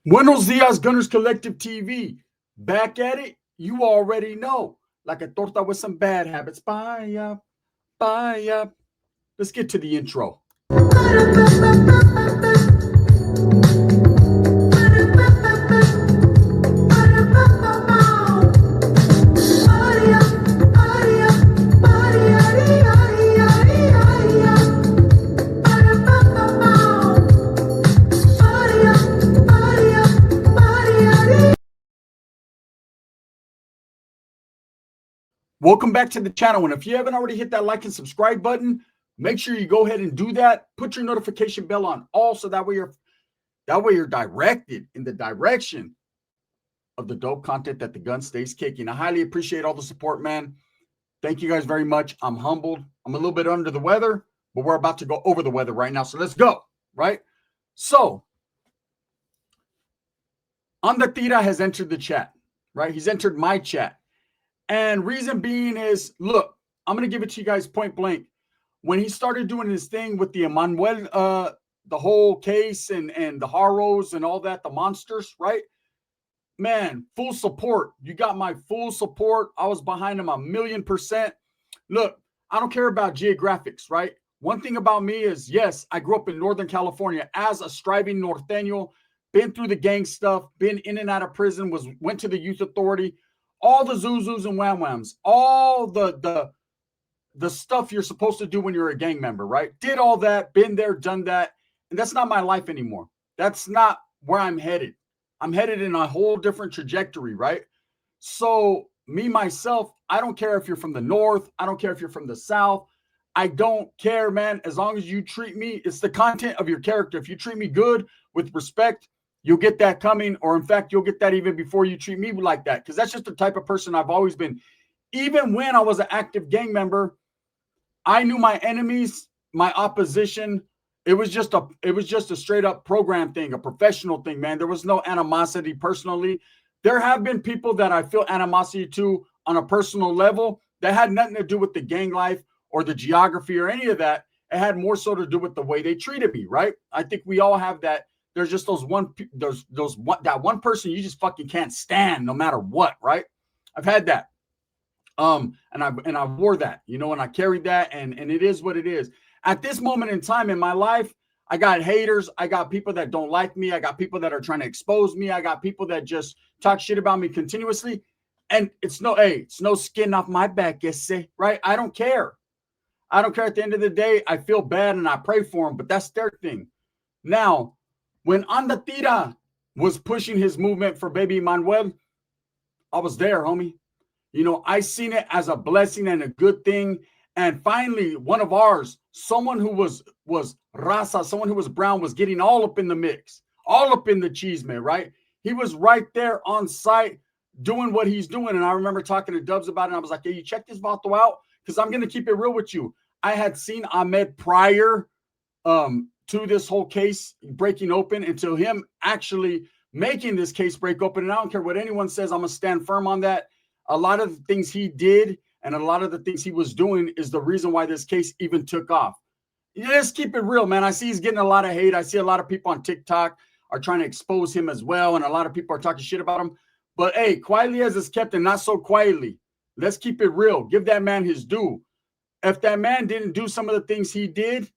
Buenos dias, Gunners Collective TV. Back at it, you already know. Like a torta with some bad habits. Bye up, bye up. Let's get to the intro. Welcome back to the channel. And if you haven't already hit that like and subscribe button, make sure you go ahead and do that. Put your notification bell on all so that way you're directed in the direction of the dope content that the gun stays kicking. I highly appreciate all the support, man. Thank you guys very much. I'm humbled. I'm a little bit under the weather, but we're about to go over the weather right now. So let's go, right? So, Tira has entered the chat, right? He's entered my chat. And reason being is, look, I'm going to give it to you guys point blank. When he started doing his thing with the Emmanuel, the whole case and the Haros and all that, the monsters, right? Man, full support. You got my full support. I was behind him 1,000,000%. Look, I don't care about geographics, right? One thing about me is, yes, I grew up in Northern California as a striving norteño, been through the gang stuff, been in and out of prison, went to the youth authority, all the zuzus and wham-whams, all the stuff you're supposed to do when you're a gang member, right? Did all that, been there, done that, and that's not my life anymore. That's not where I'm headed. I'm headed in a whole different trajectory, right? So me, myself, I don't care if you're from the North. I don't care if you're from the South. I don't care, man. As long as you treat me, it's the content of your character. If you treat me good with respect, you'll get that coming, or in fact, you'll get that even before you treat me like that, because that's just the type of person I've always been. Even when I was an active gang member, I knew my enemies, my opposition. It was just a straight up program thing, a professional thing, man. There was no animosity personally. There have been people that I feel animosity to on a personal level that had nothing to do with the gang life or the geography or any of that. It had more so to do with the way they treated me, right? I think we all have that. There's just that one person you just fucking can't stand no matter what, right? I've had that. And I wore that, and I carried that, and it is what it is. At this moment in time in my life, I got haters. I got people that don't like me. I got people that are trying to expose me. I got people that just talk shit about me continuously. And it's no skin off my back, right? I don't care. I don't care. At the end of the day, I feel bad and I pray for them, but that's their thing. Now, when Tira was pushing his movement for baby Manuel, I was there, homie. I seen it as a blessing and a good thing. And finally, one of ours, someone who was raza, someone who was brown, was getting all up in the mix, all up in the cheese, man, right? He was right there on site doing what he's doing. And I remember talking to Dubs about it. And I was like, hey, you check this vato out? Because I'm going to keep it real with you. I had seen Ahmed prior to this whole case breaking open, until him actually making this case break open. And I don't care what anyone says, I'm going to stand firm on that. A lot of the things he did and a lot of the things he was doing is the reason why this case even took off. Let's keep it real, man. I see he's getting a lot of hate. I see a lot of people on TikTok are trying to expose him as well, and a lot of people are talking shit about him. But hey, quietly as it's kept and not so quietly, let's keep it real. Give that man his due. If that man didn't do some of the things he did,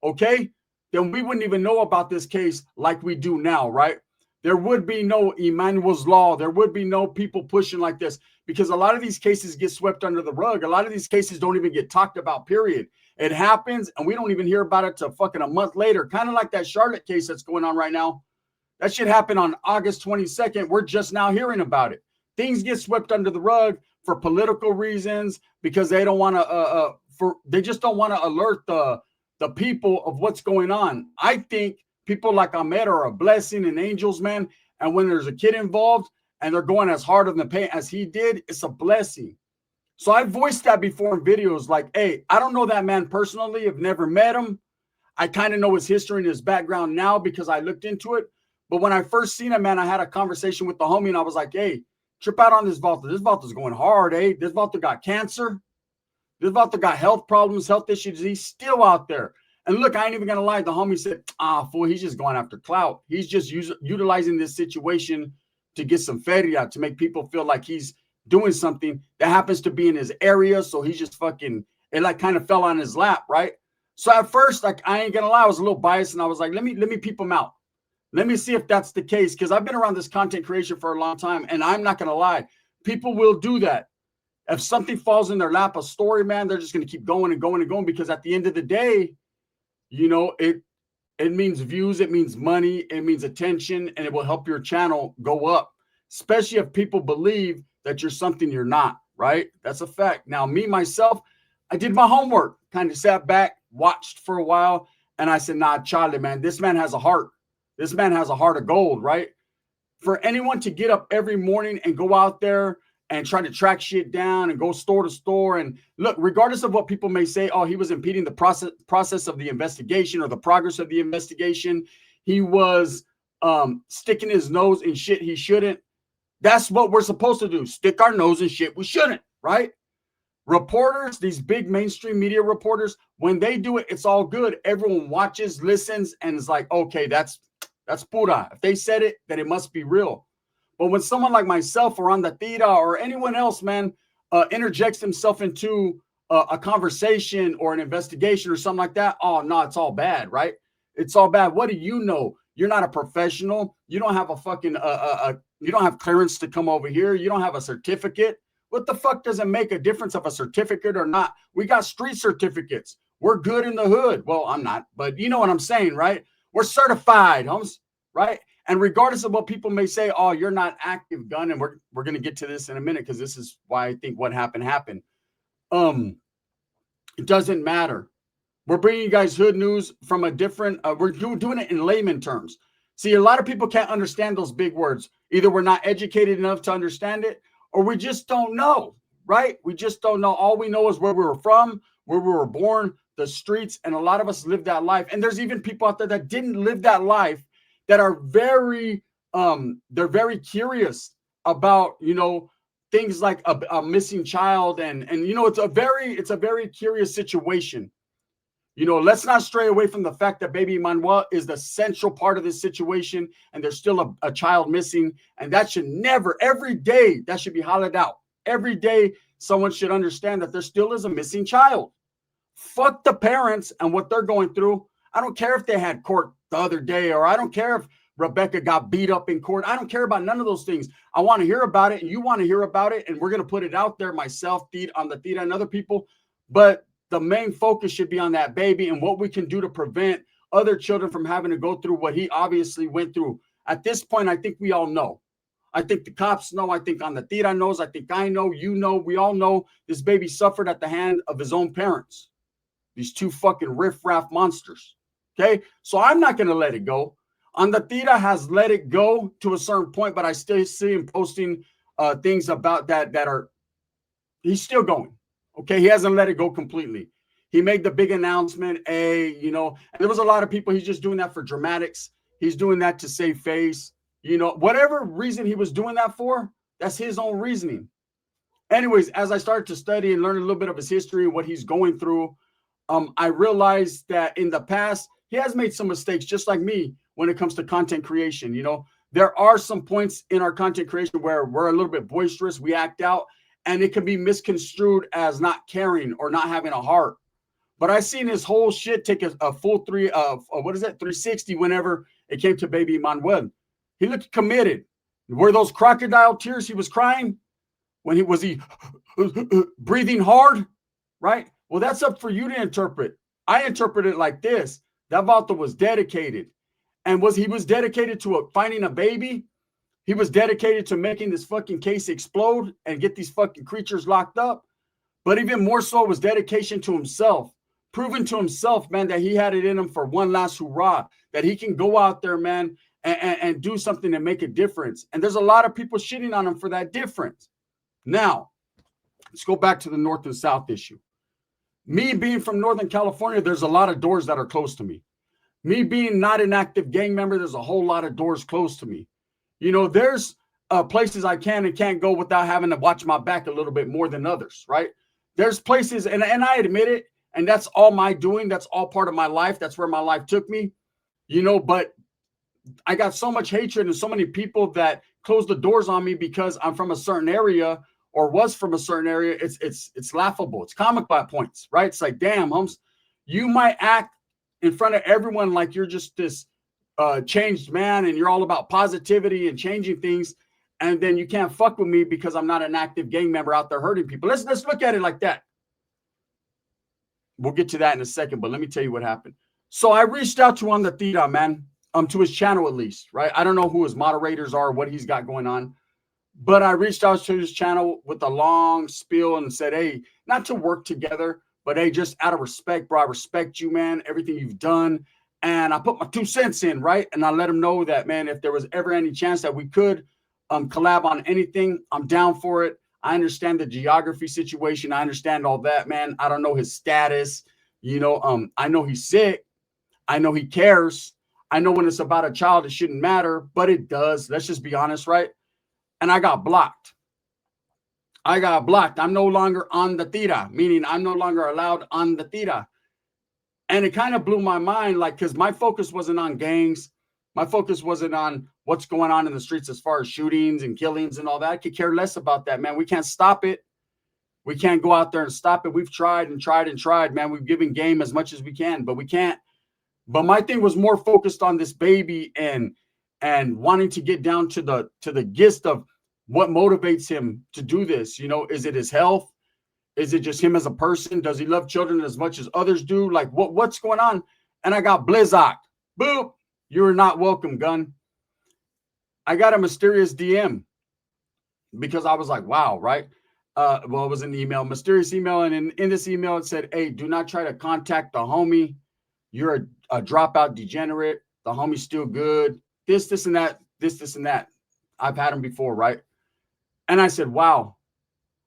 okay, then we wouldn't even know about this case like we do now, right? There would be no Emmanuel's Law. There would be no people pushing like this, because a lot of these cases get swept under the rug. A lot of these cases don't even get talked about, period. It happens, and we don't even hear about it till fucking a month later. Kind of like that Charlotte case that's going on right now. That shit happened on August 22nd. We're just now hearing about it. Things get swept under the rug for political reasons, because they don't want to, they just don't want to alert the people of what's going on. I think people like Ahmed are a blessing and angels, man. And when there's a kid involved and they're going as hard on the paint as he did, it's a blessing. So I voiced that before in videos like, hey, I don't know that man personally. I've never met him. I kind of know his history and his background now because I looked into it. But when I first seen him, man, I had a conversation with the homie and I was like, hey, trip out on this vato. This vato's going hard, eh? This vato got cancer. This vato got health problems, health issues. He's still out there. And look, I ain't even gonna lie. The homie said, fool, he's just going after clout. He's just utilizing this situation to get some feria, to make people feel like he's doing something that happens to be in his area. So he's just fucking, it like kind of fell on his lap, right? So at first, like, I ain't gonna lie, I was a little biased, and I was like, let me peep him out. Let me see if that's the case, because I've been around this content creation for a long time, and I'm not gonna lie, people will do that. If something falls in their lap, a story, man, they're just gonna keep going and going and going, because at the end of the day, you know, it means views, it means money, it means attention, and it will help your channel go up, especially if people believe that you're something you're not, right? That's a fact. Now, me, myself, I did my homework, kind of sat back, watched for a while, and I said, nah, Charlie, man, this man has a heart. This man has a heart of gold, right? For anyone to get up every morning and go out there and try to track shit down and go store to store, and look, regardless of what people may say, oh, he was impeding the process of the investigation or the progress of the investigation, he was sticking his nose in shit he shouldn't. That's what we're supposed to do, stick our nose in shit we shouldn't, right? Reporters, these big mainstream media reporters, when they do it, it's all good. Everyone watches, listens, and is like, okay, that's pura. If they said it, then it must be real. But when someone like myself or on the Tira or anyone else, man, interjects himself into a conversation or an investigation or something like that, oh, no, it's all bad, right? It's all bad. What do you know? You're not a professional. You don't have a fucking, you don't have clearance to come over here. You don't have a certificate. What the fuck does it make a difference of a certificate or not? We got street certificates. We're good in the hood. Well, I'm not, but you know what I'm saying, right? We're certified, homes, right? And regardless of what people may say, oh, you're not active gun, and we're going to get to this in a minute, because this is why I think what happened. It doesn't matter. We're bringing you guys hood news from a different, we're doing it in layman terms. See, a lot of people can't understand those big words. Either we're not educated enough to understand it, or we just don't know, right? We just don't know. All we know is where we were from, where we were born, the streets, and a lot of us lived that life. And there's even people out there that didn't live that life that are very, they're very curious about, you know, things like a missing child. And, you know, it's a very curious situation. You know, let's not stray away from the fact that baby Manuel is the central part of this situation, and there's still a child missing, and that should never, every day, that should be hollered out. Every day, someone should understand that there still is a missing child. Fuck the parents and what they're going through. I don't care if they had court the other day, or I don't care if Rebecca got beat up in court. I don't care about none of those things. I want to hear about it, and you want to hear about it, and we're going to put it out there, myself, on the Tira, and other people. But the main focus should be on that baby and what we can do to prevent other children from having to go through what he obviously went through. At this point, I think we all know. I think the cops know. I think on the Tira knows. I think I know. You know. We all know this baby suffered at the hand of his own parents. These two fucking riffraff monsters. Okay? So I'm not going to let it go. On the Tira has let it go to a certain point, but I still see him posting things about that are, he's still going. Okay, he hasn't let it go completely. He made the big announcement, you know, and there was a lot of people, he's just doing that for dramatics. He's doing that to save face. You know, whatever reason he was doing that for, that's his own reasoning. Anyways, as I started to study and learn a little bit of his history and what he's going through, I realized that in the past, he has made some mistakes, just like me, when it comes to content creation. You know, there are some points in our content creation where we're a little bit boisterous, we act out, and it can be misconstrued as not caring or not having a heart. But I seen his whole shit take a full 360 whenever it came to baby Manuel. He looked committed. Were those crocodile tears he was crying? Was he breathing hard? Right? Well, that's up for you to interpret. I interpret it like this. That vato was dedicated. And he was dedicated to finding a baby. He was dedicated to making this fucking case explode and get these fucking creatures locked up. But even more so was dedication to himself, proving to himself, man, that he had it in him for one last hurrah, that he can go out there, man, and do something and make a difference. And there's a lot of people shitting on him for that difference. Now, let's go back to the North and South issue. Me being from Northern California, there's a lot of doors that are closed to me. Me being not an active gang member, there's a whole lot of doors closed to me. You know, there's places I can and can't go without having to watch my back a little bit more than others, right? There's places, and I admit it, and that's all my doing. That's all part of my life. That's where my life took me, but I got so much hatred and so many people that close the doors on me because I'm from a certain area or was from a certain area. It's laughable. It's comical at points, right? It's like, damn, Holmes, you might act in front of everyone like you're just this changed man and you're all about positivity and changing things, and then you can't fuck with me because I'm not an active gang member out there hurting people. Let's look at it like that. We'll get to that in a second, but let me tell you what happened. So I reached out to on the Tira, man, to his channel at least, right? I don't know who his moderators are, what he's got going on, but I reached out to his channel with a long spiel and said, hey, not to work together, but hey, just out of respect, bro, I respect you, man, everything you've done. And I put my 2 cents in, right? And I let him know that, man, if there was ever any chance that we could collab on anything, I'm down for it. I understand the geography situation. I understand all that, man. I don't know his status. I know he's sick. I know he cares. I know when it's about a child, it shouldn't matter, but it does. Let's just be honest, right? And I got blocked. I'm no longer on the Tira, meaning I'm no longer allowed on the Tira. And it kind of blew my mind, like, because my focus wasn't on gangs. My focus wasn't on what's going on in the streets as far as shootings and killings and all that. I could care less about that, man. We can't stop it. We can't go out there and stop it. We've tried and tried and tried, man. We've given game as much as we can, but we can't. But my thing was more focused on this baby and wanting to get down to the gist of what motivates him to do this. Is it his health? Is it just him as a person? Does he love children as much as others do? Like, what's going on? And I got blizzard. Boop. You're not welcome, gun. I got a mysterious DM because I was like, wow, right? It was an email, mysterious email. And in this email, it said, hey, do not try to contact the homie. You're a dropout degenerate. The homie's still good. This, and that. This, and that. I've had him before, right? And I said, wow.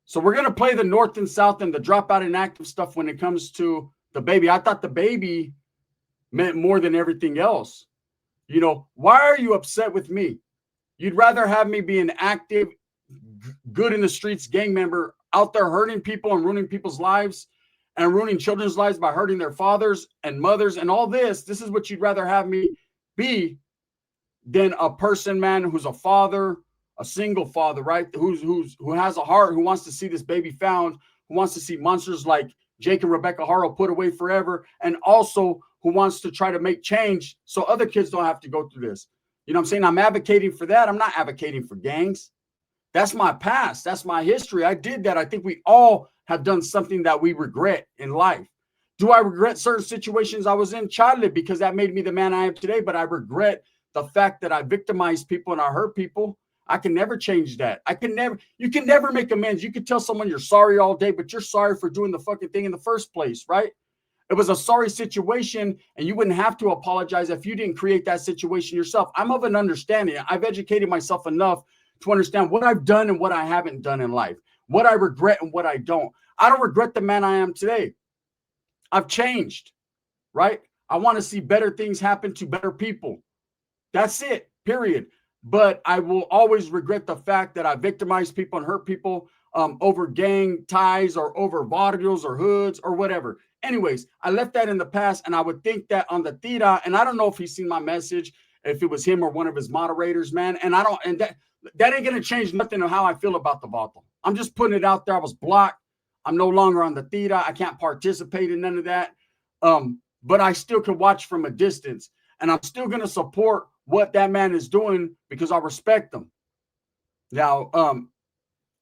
So we're going to play the North and South and the dropout inactive stuff when it comes to the baby. I thought the baby meant more than everything else. Why are you upset with me? You'd rather have me be an active, good in the streets gang member out there hurting people and ruining people's lives and ruining children's lives by hurting their fathers and mothers and all this. This is what you'd rather have me be than a person, man, who's a father, a single father, right? Who has a heart, who wants to see this baby found, who wants to see monsters like Jake and Rebecca Harrell put away forever, and also who wants to try to make change so other kids don't have to go through this. You know what I'm saying? I'm advocating for that. I'm not advocating for gangs. That's my past. That's my history. I did that. I think we all have done something that we regret in life. Do I regret certain situations I was in? Childhood, because that made me the man I am today. But I regret the fact that I victimized people and I hurt people. I can never change that. You can never make amends. You can tell someone you're sorry all day, but you're sorry for doing the fucking thing in the first place, right? It was a sorry situation, and you wouldn't have to apologize if you didn't create that situation yourself. I'm of an understanding. I've educated myself enough to understand what I've done and what I haven't done in life, what I regret and what I don't. I don't regret the man I am today. I've changed, right? I want to see better things happen to better people. That's it, period. But I will always regret the fact that I victimized people and hurt people over gang ties or over barrios or hoods or whatever. Anyways, I left that in the past, and I would think that on the Tira, and I don't know if he's seen my message, if it was him or one of his moderators, man, and that ain't gonna change nothing of how I feel about the Vato. I'm just putting it out there. I was blocked. I'm no longer on the Tira. I can't participate in none of that. But I still can watch from a distance, and I'm still gonna support what that man is doing because I respect him. Now,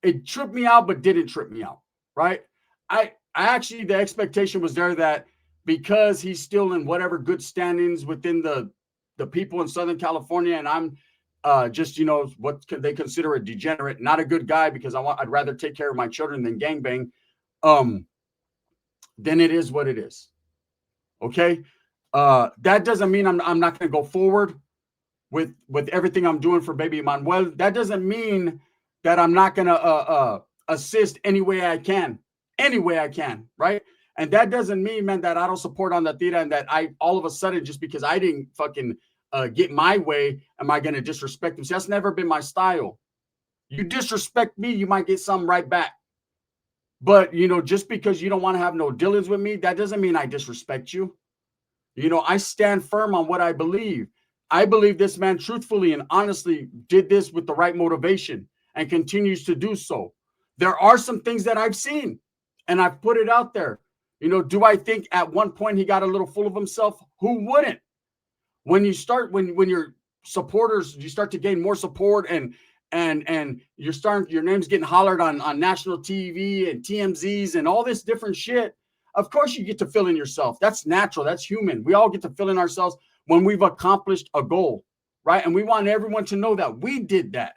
it tripped me out, but didn't trip me out, right? I actually, the expectation was there that because he's still in whatever good standings within the people in Southern California, and I'm just, what they consider a degenerate, not a good guy, because I'd rather take care of my children than gangbang, then it is what it is. Okay? That doesn't mean I'm not going to go forward with everything I'm doing for baby Manuel. That doesn't mean that I'm not going to assist any way I can, right? And that doesn't mean, man, that I don't support on the Tira and that I all of a sudden, just because I didn't fucking get my way, am I going to disrespect him? See, that's never been my style. You disrespect me, you might get something right back. But, you know, just because you don't want to have no dealings with me, that doesn't mean I disrespect you. You know, I stand firm on what I believe. I believe this man truthfully and honestly did this with the right motivation and continues to do so. There are some things that I've seen and I've put it out there. You know, do I think at one point he got a little full of himself? Who wouldn't? When you start, when your supporters, you start to gain more support and you're starting, your name's getting hollered on national TV and TMZs and all this different shit. Of course you get to fill in yourself. That's natural. That's human. We all get to fill in ourselves when we've accomplished a goal, right? And we want everyone to know that we did that.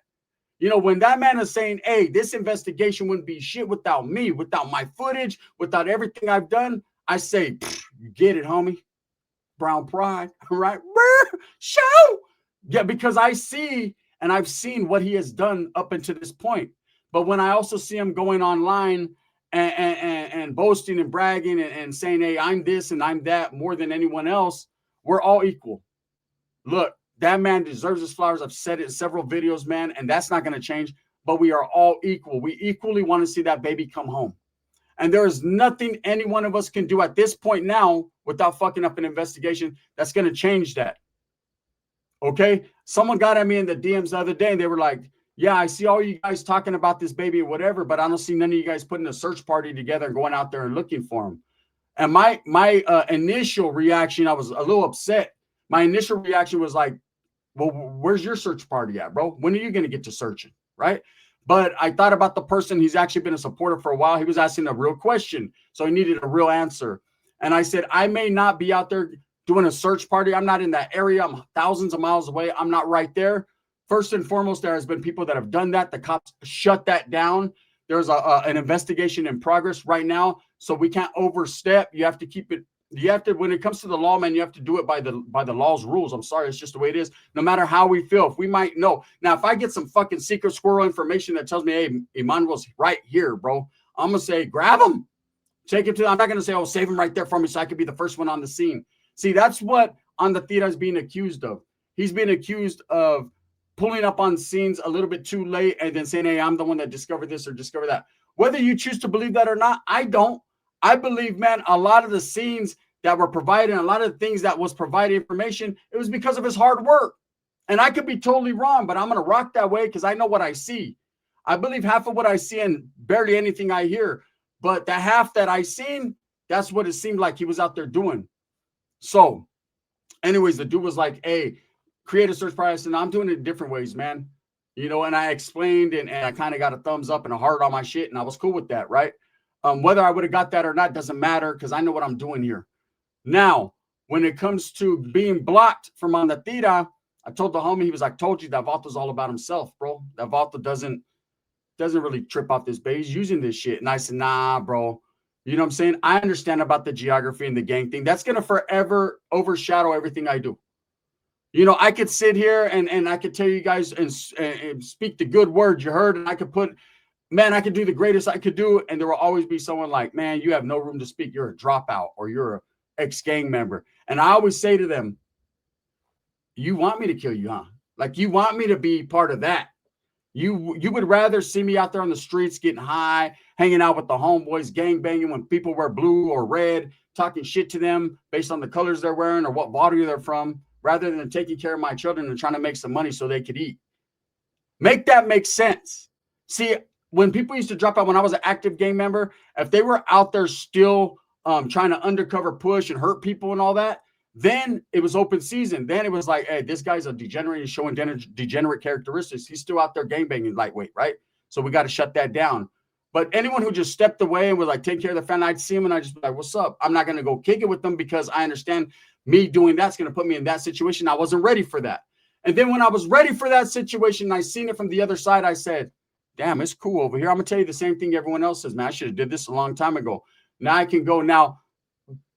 You know, when that man is saying, hey, this investigation wouldn't be shit without me, without my footage, without everything I've done, I say, you get it, homie. Brown pride, right? Show. Yeah, because I see and I've seen what he has done up until this point. But when I also see him going online and boasting and bragging and saying, hey, I'm this and I'm that more than anyone else, we're all equal. Look, that man deserves his flowers. I've said it in several videos, man, and that's not going to change. But we are all equal. We equally want to see that baby come home. And there is nothing any one of us can do at this point now without fucking up an investigation that's going to change that. Okay? Someone got at me in the DMs the other day and they were like, yeah, I see all you guys talking about this baby or whatever, but I don't see none of you guys putting a search party together and going out there and looking for him. And my initial reaction, I was a little upset. My initial reaction was like, well, where's your search party at, bro? When are you going to get to searching, right? But I thought about the person. He's actually been a supporter for a while. He was asking a real question, so he needed a real answer. And I said, I may not be out there doing a search party. I'm not in that area. I'm thousands of miles away. I'm not right there. First and foremost, there has been people that have done that. The cops shut that down. There's an investigation in progress right now, so we can't overstep. You have to keep it. You have to, when it comes to the law, man, you have to do it by the law's rules. I'm sorry, it's just the way it is. No matter how we feel, if we might know. Now, if I get some fucking secret squirrel information that tells me, hey, Emmanuel's right here, bro, I'm gonna say, grab him, take him to. I'm not gonna say, oh, save him right there for me so I could be the first one on the scene. See, that's what Tira is being accused of. He's being accused of pulling up on scenes a little bit too late and then saying, hey, I'm the one that discovered this or discovered that. Whether you choose to believe that or not, I don't. I believe, man, a lot of the scenes that were provided, a lot of the things that was provided information, it was because of his hard work. And I could be totally wrong, but I'm going to rock that way because I know what I see. I believe half of what I see and barely anything I hear. But the half that I seen, that's what it seemed like he was out there doing. So, anyways, the dude was like, hey, create a search party. And I'm doing it in different ways, man. You know, and I explained and I kind of got a thumbs up and a heart on my shit. And I was cool with that, right? Whether I would have got that or not doesn't matter because I know what I'm doing here. Now, when it comes to being blocked from Tira, I told the homie, he was like, told you that Valto's all about himself, bro. That Valto doesn't really trip off this bait. He's using this shit. And I said, nah, bro. You know what I'm saying? I understand about the geography and the gang thing. That's going to forever overshadow everything I do. You know, I could sit here and I could tell you guys and speak the good words you heard, and I could put, man, I could do the greatest I could do, and there will always be someone like, man, you have no room to speak. You're a dropout or you're a ex-gang member. And I always say to them, you want me to kill you, huh? Like, you want me to be part of that. You would rather see me out there on the streets getting high, hanging out with the homeboys, gang banging when people wear blue or red, talking shit to them based on the colors they're wearing or what body they're from, rather than taking care of my children and trying to make some money so they could eat. Make that make sense. See, when people used to drop out when I was an active gang member, if they were out there still trying to undercover push and hurt people and all that, then it was open season. Then it was like, hey, this guy's a degenerate. He's showing degenerate characteristics. He's still out there gangbanging lightweight, right? So we got to shut that down. But anyone who just stepped away and was like, take care of the family, I'd see him and I just be like, what's up? I'm not going to go kick it with them because I understand me doing that's going to put me in that situation. I wasn't ready for that. And then when I was ready for that situation, and I seen it from the other side, I said, damn, it's cool over here. I'm going to tell you the same thing everyone else says, man. I should have did this a long time ago. Now I can go. Now,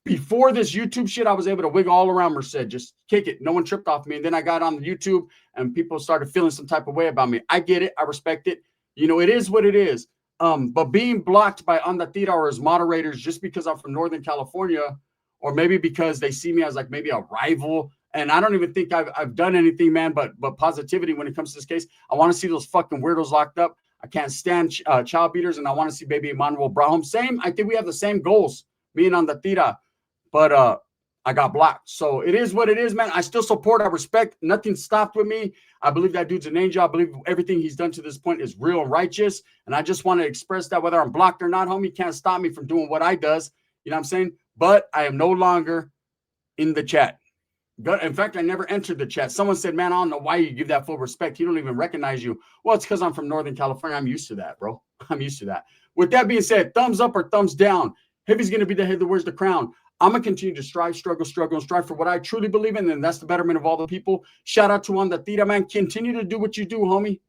before this YouTube shit, I was able to wiggle all around Merced, just kick it. No one tripped off me. And then I got on the YouTube and people started feeling some type of way about me. I get it. I respect it. You know, it is what it is. But being blocked by Tira or his moderators just because I'm from Northern California, or maybe because they see me as like maybe a rival, and I don't even think I've done anything, man, but positivity when it comes to this case. I want to see those fucking weirdos locked up. I can't stand child beaters, and I want to see baby Emmanuel brought home. Same, I think we have the same goals, being on the Tira, but I got blocked. So it is what it is, man. I still support, I respect. Nothing stopped with me. I believe that dude's an angel. I believe everything he's done to this point is real and righteous. And I just want to express that whether I'm blocked or not, homie, can't stop me from doing what I does. You know what I'm saying? But I am no longer in the chat. In fact, I never entered the chat. Someone said, man, I don't know why you give that full respect. He don't even recognize you. Well, it's because I'm from Northern California. I'm used to that, bro. I'm used to that. With that being said, thumbs up or thumbs down. Heavy's going to be the head that wears the crown. I'm going to continue to strive, struggle, and strive for what I truly believe in, and that's the betterment of all the people. Shout out to on the Tira, man. Continue to do what you do, homie. You know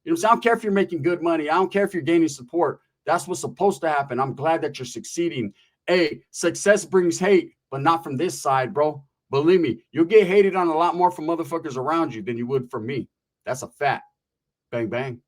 what I'm saying? I don't care if you're making good money. I don't care if you're gaining support. That's what's supposed to happen. I'm glad that you're succeeding. Hey, success brings hate, but not from this side, bro. Believe me, you'll get hated on a lot more from motherfuckers around you than you would from me. That's a fact. Bang, bang.